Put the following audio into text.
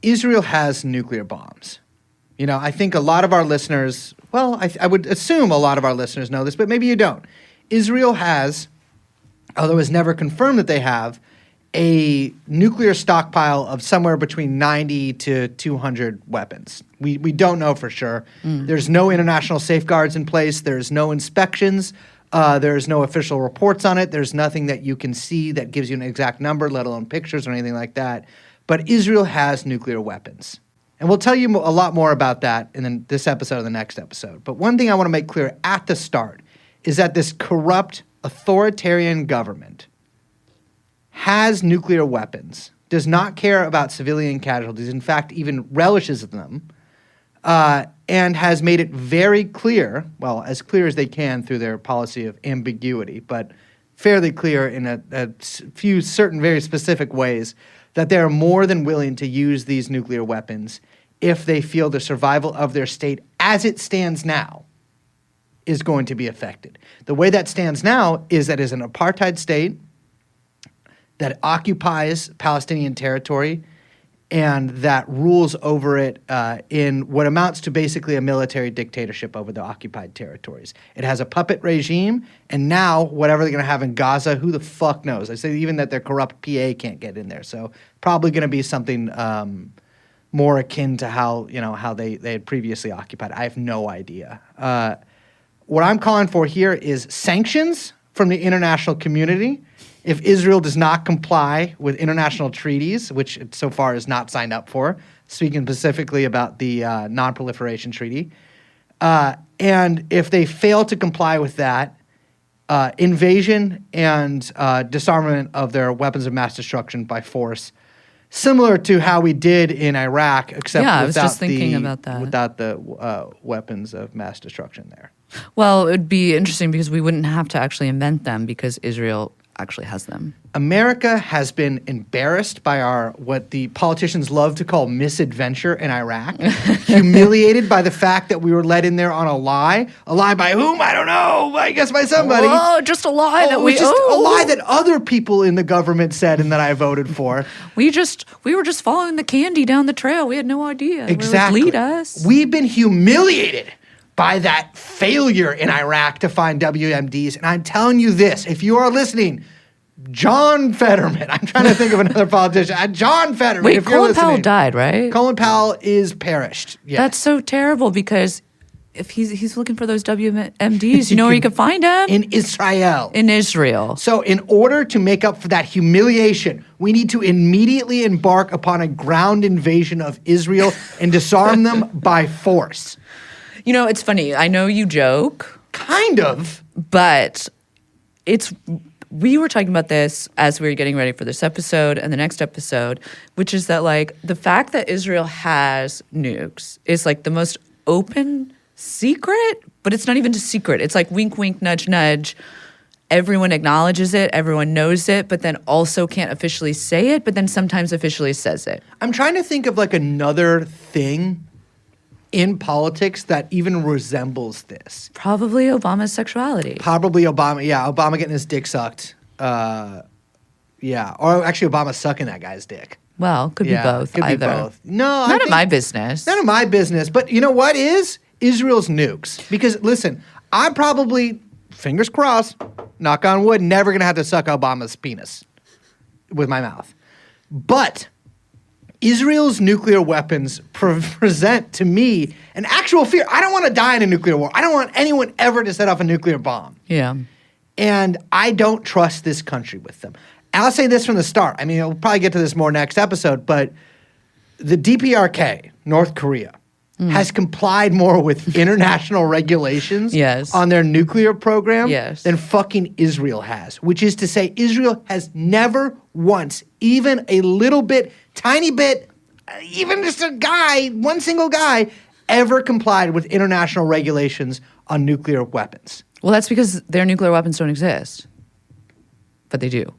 Israel has nuclear bombs. You know, I think a lot of our listeners, well, I would assume a lot of our listeners know this, but maybe you don't. Israel has, although it's never confirmed that they have, a nuclear stockpile of somewhere between 90 to 200 weapons. We don't know for sure. There's no international safeguards in place. There's no inspections. There's no official reports on it. There's nothing that you can see that gives you an exact number, let alone pictures or anything like that. But Israel has nuclear weapons. And we'll tell you a lot more about that in this episode or the next episode. But one thing I want to make clear at the start is that this corrupt, authoritarian government has nuclear weapons, does not care about civilian casualties, in fact, even relishes them, and has made it very clear, well, as clear as they can through their policy of ambiguity, but fairly clear in a few certain very specific ways, that they are more than willing to use these nuclear weapons if they feel the survival of their state as it stands now is going to be affected. The way that stands now is that it's an apartheid state that occupies Palestinian territory and that rules over it in what amounts to basically a military dictatorship over the occupied territories. It has a puppet regime, and now whatever they're going to have in Gaza, who the fuck knows? I say even that their corrupt PA can't get in there, so probably going to be something more akin to how they had previously occupied. I have no idea. What I'm calling for here is sanctions from the international community. If Israel does not comply with international treaties, which it so far has not signed up for, speaking specifically about the Non-Proliferation Treaty, and if they fail to comply with that, invasion and disarmament of their weapons of mass destruction by force, similar to how we did in Iraq, except I was just thinking about that. Without the weapons of mass destruction there. Well, it would be interesting because we wouldn't have to actually invent them because Israel actually has them. America has been embarrassed by what the politicians love to call misadventure in Iraq, humiliated by the fact that we were let in there on a lie by whom? I don't know. I guess by somebody. Oh, just a lie a lie that other people in the government said and that I voted for. We were just following the candy down the trail. We had no idea. Exactly. Lead us. We've been humiliated by that failure in Iraq to find WMDs. And I'm telling you this, if you are listening, John Fetterman, I'm trying to think of another politician, John Fetterman, Wait, if you're Colin listening. Powell died, right? Colin Powell is perished. Yeah. That's so terrible because if he's looking for those WMDs, you know where you can find them? In Israel. In Israel. So in order to make up for that humiliation, we need to immediately embark upon a ground invasion of Israel and disarm them by force. You know, it's funny. I know you joke. Kind of. But we were talking about this as we were getting ready for this episode and the next episode, which is that, like, the fact that Israel has nukes is, like, the most open secret, but it's not even a secret. It's like wink, wink, nudge, nudge. Everyone acknowledges it. Everyone knows it, but then also can't officially say it, but then sometimes officially says it. I'm trying to think of, like, another thing in politics that even resembles this. Probably Obama's sexuality. Probably Obama. Yeah, Obama getting his dick sucked. Yeah. Or actually Obama sucking that guy's dick. Well, could be both. Could either. be both. No, None of my business. None of my business. But you know what is? Israel's nukes. Because, listen, I'm probably, fingers crossed, knock on wood, never going to have to suck Obama's penis with my mouth. But Israel's nuclear weapons present to me an actual fear. I don't want to die in a nuclear war. I don't want anyone ever to set off a nuclear bomb. Yeah. And I don't trust this country with them. I'll say this from the start. I mean, we'll probably get to this more next episode, but the DPRK, North Korea, has complied more with international regulations on their nuclear program than fucking Israel has. Which is to say, Israel has never once, even a little bit, tiny bit, even just a guy, one single guy, ever complied with international regulations on nuclear weapons. Well, that's because their nuclear weapons don't exist. But they do.